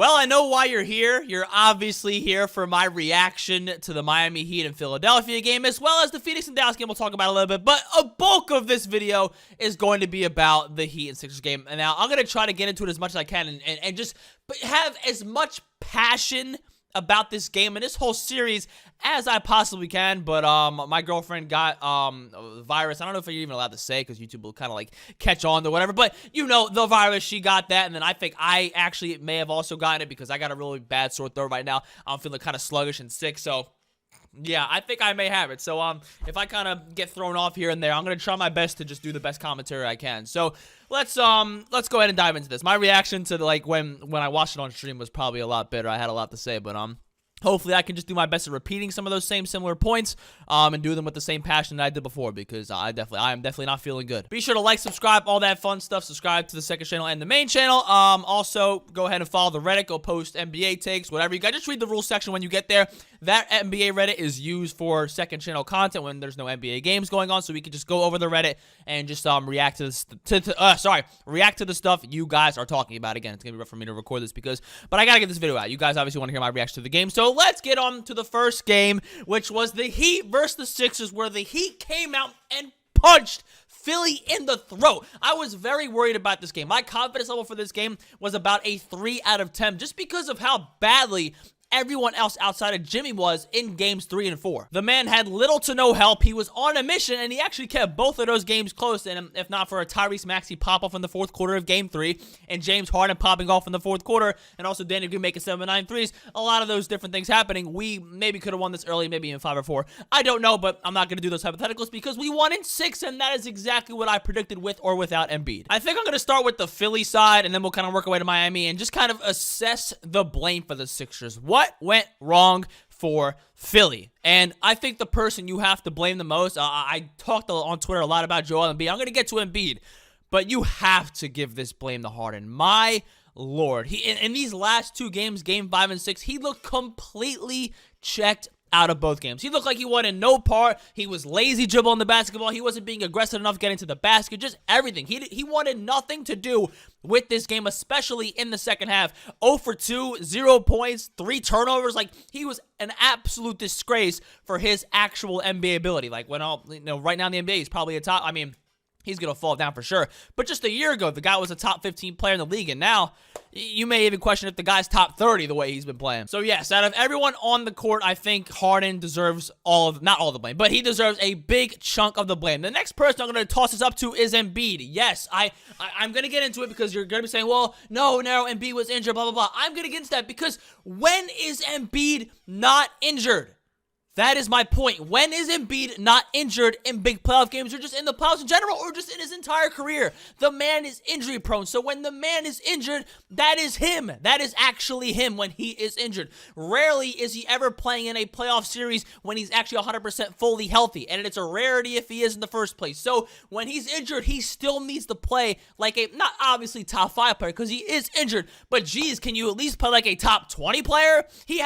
Well, I know why you're here. You're obviously here for my reaction to the Miami Heat and Philadelphia game, as well as the Phoenix and Dallas game we'll talk about a little bit. But a bulk of this video is going to be about the Heat and Sixers game. And now I'm going to try to get into it as much as I can and just have as much passion about this game and this whole series as I possibly can. But my girlfriend got a virus. I don't know if you're even allowed to say because YouTube will kind of like catch on to whatever, but you know, the virus, she got that, and then I think I actually may have also gotten it because I got a really bad sore throat right now. I'm feeling kind of sluggish and sick, so yeah, I think I may have it. So if I kind of get thrown off here and there, I'm gonna try my best to just do the best commentary I can. So let's go ahead and dive into this. My reaction to like when I watched it on stream was probably a lot better. I had a lot to say, but hopefully I can just do my best at repeating some of those similar points and do them with the same passion that I did before, because I am definitely not feeling good. Be sure to like, subscribe, all that fun stuff. Subscribe to the second channel and the main channel. Also, go ahead and follow the Reddit. Go post NBA takes, whatever you got. Just read the rules section when you get there. That NBA Reddit is used for second channel content when there's no NBA games going on, so we can just go over the Reddit and just react to the stuff you guys are talking about. Again, it's gonna be rough for me to record this but I gotta get this video out. You guys obviously want to hear my reaction to the game, so let's get on to the first game, which was the Heat versus the Sixers, where the Heat came out and punched Philly in the throat. I was very worried about this game. My confidence level for this game was about a 3 out of 10, just because of how badly everyone else outside of Jimmy was in games 3 and 4. The man had little to no help. He was on a mission, and he actually kept both of those games close. And if not for a Tyrese Maxey pop-off in the fourth quarter of game 3, and James Harden popping off in the fourth quarter, and also Danny Green making 7-9 threes, a lot of those different things happening, we maybe could have won this early, maybe in 5 or 4. I don't know, but I'm not going to do those hypotheticals because we won in 6, and that is exactly what I predicted with or without Embiid. I think I'm going to start with the Philly side, and then we'll kind of work our way to Miami and just kind of assess the blame for the Sixers. What went wrong for Philly? And I think the person you have to blame the most, I talked on Twitter a lot about Joel Embiid. I'm going to get to Embiid, but you have to give this blame to Harden. My Lord. He in these last 2 games, game 5 and 6, he looked completely checked out of both games. He looked like he wanted no part. He was lazy dribbling the basketball. He wasn't being aggressive enough getting to the basket. Just everything. He wanted nothing to do with this game, especially in the second half. 0 for 2, 0 points, 3 turnovers. Like, he was an absolute disgrace for his actual NBA ability. Like, right now in the NBA, he's probably a top, he's going to fall down for sure. But just a year ago, the guy was a top 15 player in the league, and now you may even question if the guy's top 30 the way he's been playing. So yes, out of everyone on the court, I think Harden deserves not all the blame, but he deserves a big chunk of the blame. The next person I'm going to toss this up to is Embiid. Yes, I'm going to get into it because you're going to be saying, well, no, Embiid was injured, blah, blah, blah. I'm going to get into that because when is Embiid not injured? That is my point. When is Embiid not injured in big playoff games or just in the playoffs in general or just in his entire career? The man is injury prone. So when the man is injured, that is him. That is actually him when he is injured. Rarely is he ever playing in a playoff series when he's actually 100% fully healthy. And it's a rarity if he is in the first place. So when he's injured, he still needs to play like a, not obviously top 5 player because he is injured. But geez, can you at least play like a top 20 player? He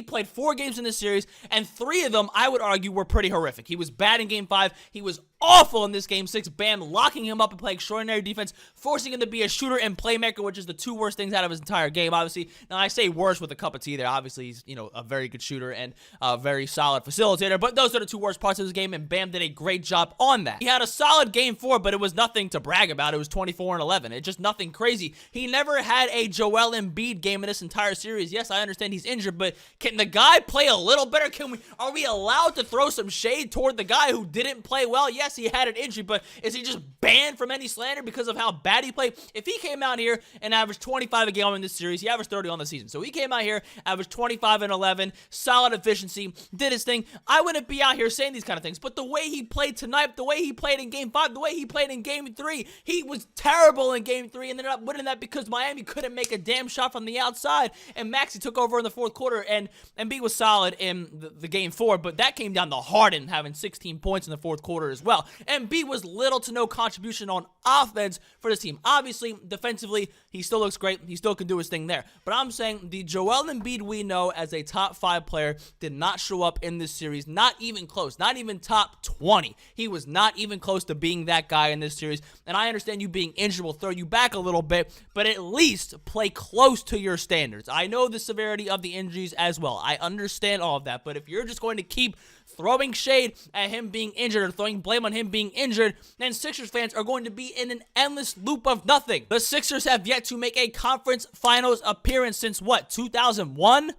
played 4 games in this series, and 3 of them, I would argue, were pretty horrific. He was bad in game 5. He was awful in this game 6. Bam locking him up and playing extraordinary defense, forcing him to be a shooter and playmaker, which is the 2 worst things out of his entire game, obviously. Now, I say worst with a cup of tea there. Obviously, he's, a very good shooter and a very solid facilitator, but those are the 2 worst parts of his game, and Bam did a great job on that. He had a solid game 4, but it was nothing to brag about. It was 24 and 11. It's just nothing crazy. He never had a Joel Embiid game in this entire series. Yes, I understand he's injured, but can the guy play a little better? Are we allowed to throw some shade toward the guy who didn't play well? Yes, he had an injury, but is he just banned from any slander because of how bad he played? If he came out here and averaged 25 a game in this series, he averaged 30 on the season. So he came out here, averaged 25 and 11, solid efficiency, did his thing. I wouldn't be out here saying these kind of things, but the way he played tonight, the way he played in game 5, the way he played in game 3, he was terrible in game 3 and ended up winning that because Miami couldn't make a damn shot from the outside, and Maxey took over in the fourth quarter, and Embiid was solid in the game 4, but that came down to Harden having 16 points in the fourth quarter as well. well. Embiid was little to no contribution on offense for this team. Obviously, defensively, he still looks great. He still can do his thing there. But I'm saying the Joel Embiid we know as a top 5 player did not show up in this series. Not even close. Not even top 20. He was not even close to being that guy in this series. And I understand you being injured will throw you back a little bit, but at least play close to your standards. I know the severity of the injuries as well. I understand all of that. But if you're just going to keep throwing shade at him being injured or throwing blame on him being injured, then Sixers fans are going to be in an endless loop of nothing. The Sixers have yet to make a conference finals appearance since what, 2001?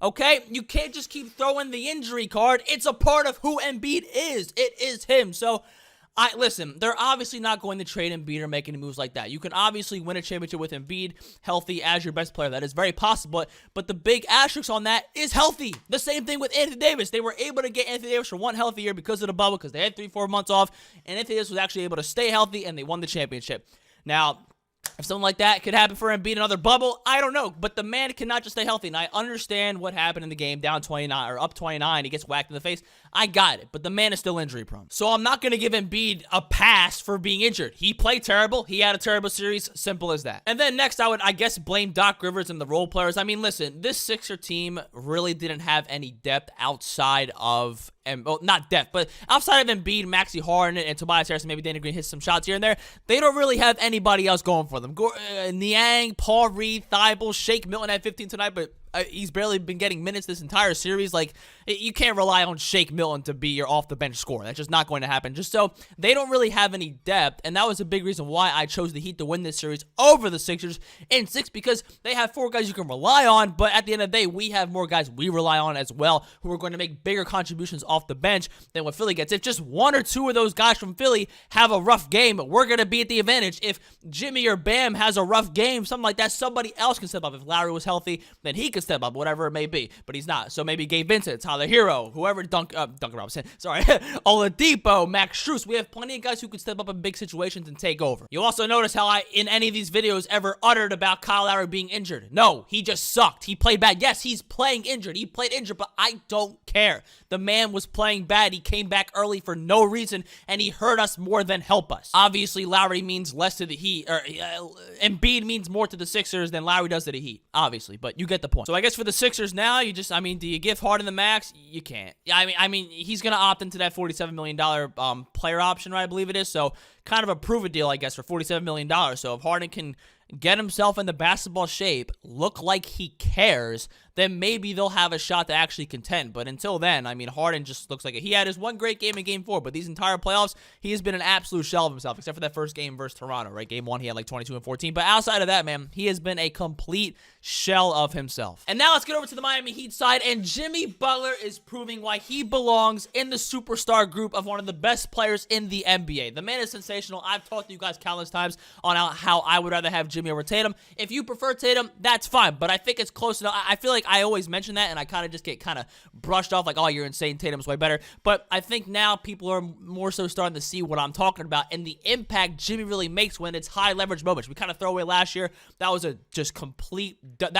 Okay, you can't just keep throwing the injury card. It's a part of who Embiid is. It is him. So, listen, they're obviously not going to trade Embiid or make any moves like that. You can obviously win a championship with Embiid healthy as your best player. That is very possible. But the big asterisk on that is healthy. The same thing with Anthony Davis. They were able to get Anthony Davis for one healthy year because of the bubble, because they had 3-4 months off, and Anthony Davis was actually able to stay healthy, and they won the championship. Now, if something like that could happen for Embiid, another bubble, I don't know. But the man cannot just stay healthy. And I understand what happened in the game, down 29 or up 29. He gets whacked in the face. I got it. But the man is still injury prone. So I'm not going to give Embiid a pass for being injured. He played terrible. He had a terrible series. Simple as that. And then next, I guess, blame Doc Rivers and the role players. I mean, listen, this Sixer team really didn't have any depth outside of, well, not depth, but outside of Embiid, Maxey Harden, and Tobias Harris, maybe Danny Green hit some shots here and there. They don't really have anybody else going for them. Niang, Paul Reed, Thibault, Shake Milton had 15 tonight, but he's barely been getting minutes this entire series. Like, you can't rely on Shake Milton to be your off-the-bench scorer. That's just not going to happen. Just so they don't really have any depth, and that was a big reason why I chose the Heat to win this series over the Sixers in 6, because they have 4 guys you can rely on, but at the end of the day, we have more guys we rely on as well who are going to make bigger contributions off the bench than what Philly gets. If just 1 or 2 of those guys from Philly have a rough game, we're going to be at the advantage. If Jimmy or Bam has a rough game, something like that, somebody else can step up. If Lowry was healthy, then he could step up, whatever it may be, but he's not. So maybe Gabe Vincent, Tyler Hero, whoever, Duncan Robinson, sorry, Oladipo, Max Strus. We have plenty of guys who could step up in big situations and take over. You also notice how I, in any of these videos, ever uttered about Kyle Lowry being injured. No, he just sucked. He played bad. Yes, he's playing injured. He played injured, but I don't care. The man was playing bad. He came back early for no reason, and he hurt us more than help us. Obviously, Lowry means less to the Heat, or Embiid means more to the Sixers than Lowry does to the Heat, obviously, but you get the point. So I guess for the Sixers now, do you give Harden the max? You can't. I mean, he's going to opt into that $47 million player option, right? I believe it is. So kind of a prove-it deal, I guess, for $47 million. So if Harden can get himself into basketball shape, look like he cares, then maybe they'll have a shot to actually contend. But until then, I mean, Harden just looks like he had his one great game in Game 4, but these entire playoffs, he has been an absolute shell of himself, except for that first game versus Toronto, right? Game 1, he had like 22 and 14. But outside of that, man, he has been a complete shell of himself. And now let's get over to the Miami Heat side, and Jimmy Butler is proving why he belongs in the superstar group of one of the best players in the NBA. The man is sensational. I've talked to you guys countless times on how I would rather have Jimmy over Tatum. If you prefer Tatum, that's fine, but I think it's close enough. I feel like I always mention that, and I kind of just get kind of brushed off like, oh, you're insane, Tatum's way better. But I think now people are more so starting to see what I'm talking about and the impact Jimmy really makes when it's high leverage moments. We kind of throw away last year. That was a complete dud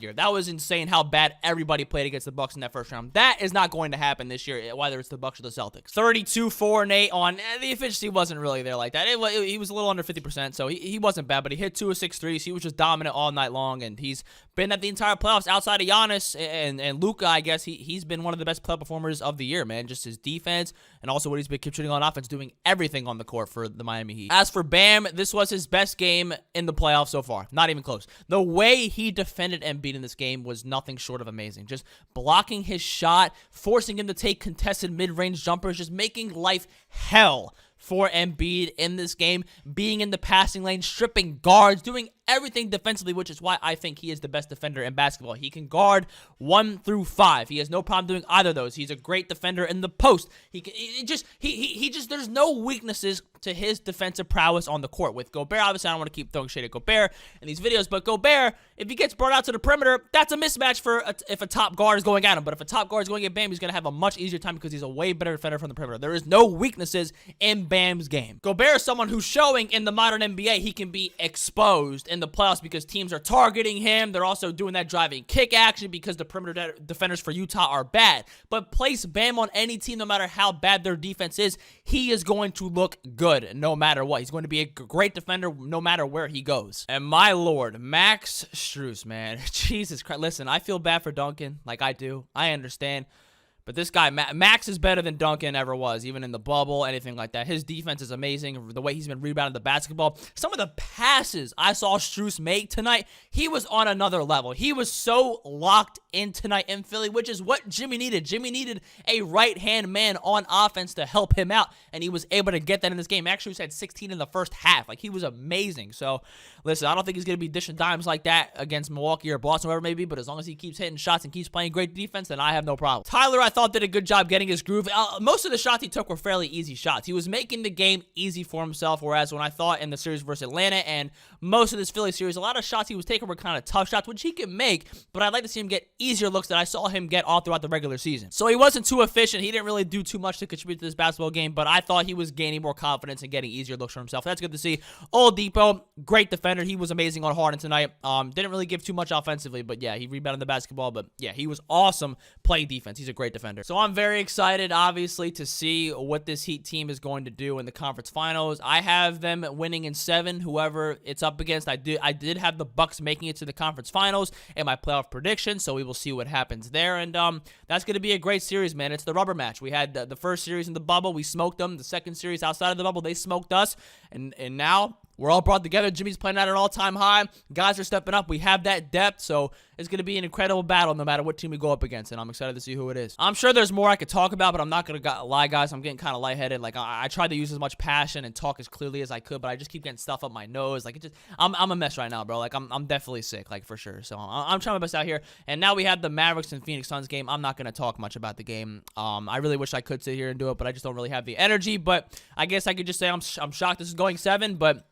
year. That was insane how bad everybody played against the Bucks in that first round. That is not going to happen this year, whether it's the Bucks or the Celtics. 32, 4, and 8 on the efficiency wasn't really there like that. He was a little under 50%, so he wasn't bad, but he hit 2 of 6 threes. He was just dominant all night long, and he's been at the entire playoffs outside of Giannis and Luka. I guess he's been one of the best playoff performers of the year, man. Just his defense and also what he's been contributing on offense, doing everything on the court for the Miami Heat. As for Bam, this was his best game in the playoffs so far. Not even close. The way he defended Embiid in this game was nothing short of amazing. Just blocking his shot, forcing him to take contested mid-range jumpers, just making life hell for Embiid in this game, being in the passing lane, stripping guards, doing everything defensively, which is why I think he is the best defender in basketball. He can guard 1 through 5. He has no problem doing either of those. He's a great defender in the post. There's no weaknesses to his defensive prowess on the court. With Gobert, obviously, I don't want to keep throwing shade at Gobert in these videos, but Gobert, if he gets brought out to the perimeter, that's a mismatch for if a top guard is going at him. But if a top guard is going at Bam, he's going to have a much easier time because he's a way better defender from the perimeter. There is no weaknesses in Bam's game. Gobert is someone who's showing in the modern NBA he can be exposed, and in the playoffs because teams are targeting him. They're also doing that driving kick action because the perimeter defenders for Utah are bad. But place Bam on any team, no matter how bad their defense is, he is going to look good no matter what. He's going to be a great defender no matter where he goes. And my lord, Max Strus, man. Jesus Christ. Listen, I feel bad for Duncan. Like, I do. I understand. But this guy, Max, is better than Duncan ever was, even in the bubble, anything like that. His defense is amazing. The way he's been rebounding the basketball. Some of the passes I saw Strus make tonight, he was on another level. He was so locked in tonight in Philly, which is what Jimmy needed. Jimmy needed a right-hand man on offense to help him out, and he was able to get that in this game. Max Strus had 16 in the first half. Like, he was amazing. So, listen, I don't think he's going to be dishing dimes like that against Milwaukee or Boston, whatever it may be, but as long as he keeps hitting shots and keeps playing great defense, then I have no problem. Tyler, I thought, did a good job getting his groove. Most of the shots he took were fairly easy shots. He was making the game easy for himself, whereas when I thought in the series versus Atlanta and most of this Philly series, a lot of shots he was taking were kind of tough shots, which he can make, but I'd like to see him get easier looks that I saw him get all throughout the regular season. So he wasn't too efficient. He didn't really do too much to contribute to this basketball game, but I thought he was gaining more confidence and getting easier looks for himself. That's good to see. Oladipo, great defender. He was amazing on Harden tonight. Didn't really give too much offensively, but yeah, he rebounded the basketball, but yeah, he was awesome playing defense. He's a great defender. So I'm very excited, obviously, to see what this Heat team is going to do in the conference finals. I have them winning in 7, whoever it's up against. I did have the Bucks making it to the conference finals in my playoff prediction, so we will see what happens there. And that's going to be a great series, man. It's the rubber match. We had the first series in the bubble. We smoked them. The second series outside of the bubble, they smoked us. And now we're all brought together. Jimmy's playing at an all-time high. Guys are stepping up. We have that depth, so it's going to be an incredible battle no matter what team we go up against, and I'm excited to see who it is. I'm sure there's more I could talk about, but I'm not going to lie, guys. I'm getting kind of lightheaded. Like, I tried to use as much passion and talk as clearly as I could, but I just keep getting stuff up my nose. Like, I'm a mess right now, bro. Like, I'm definitely sick, like, for sure. So I'm trying my best out here. And now we have the Mavericks and Phoenix Suns game. I'm not going to talk much about the game. I really wish I could sit here and do it, but I just don't really have the energy. But I guess I could just say I'm shocked this is going 7, but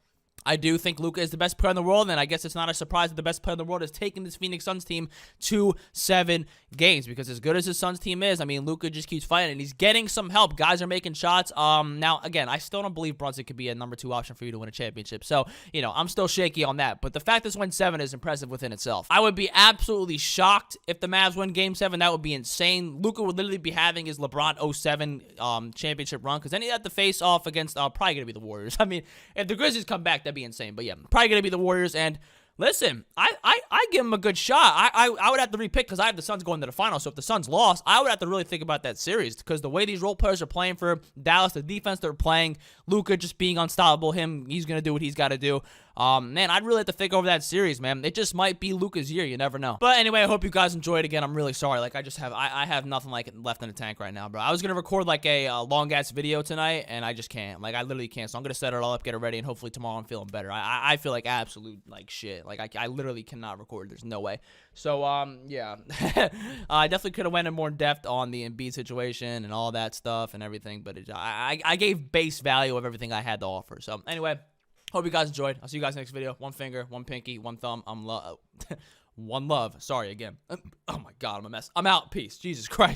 I do think Luka is the best player in the world, and I guess it's not a surprise that the best player in the world is taking this Phoenix Suns team to 7 games, because as good as his Suns team is, I mean, Luka just keeps fighting, and he's getting some help. Guys are making shots. Now, again, I still don't believe Brunson could be a number 2 option for you to win a championship, so, you know, I'm still shaky on that, but the fact this went 7 is impressive within itself. I would be absolutely shocked if the Mavs win Game 7. That would be insane. Luka would literally be having his LeBron 07 championship run, because then he had to face off against probably going to be the Warriors. I mean, if the Grizzlies come back, that'd be insane. But yeah, probably going to be the Warriors. And listen, I give him a good shot. I would have to repick because I have the Suns going to the finals. So if the Suns lost, I would have to really think about that series, because the way these role players are playing for Dallas, the defense they're playing, Luka just being unstoppable, he's going to do what he's got to do. Man, I'd really have to think over that series, man. It just might be Luka's year. You never know. But anyway, I hope you guys enjoyed. Again, I'm really sorry. Like, I have nothing like left in the tank right now, bro. I was going to record like a long-ass video tonight, and I just can't. Like, I literally can't. So I'm going to set it all up, get it ready, and hopefully tomorrow I'm feeling better. I feel like absolute, like, shit. Like, I literally cannot record. There's no way. So, yeah. I definitely could have went in more depth on the Embiid situation and all that stuff and everything, but I gave base value of everything I had to offer. So, anyway, hope you guys enjoyed. I'll see you guys next video. 1 finger, 1 pinky, 1 thumb. One love. Sorry again. Oh, my God, I'm a mess. I'm out. Peace. Jesus Christ.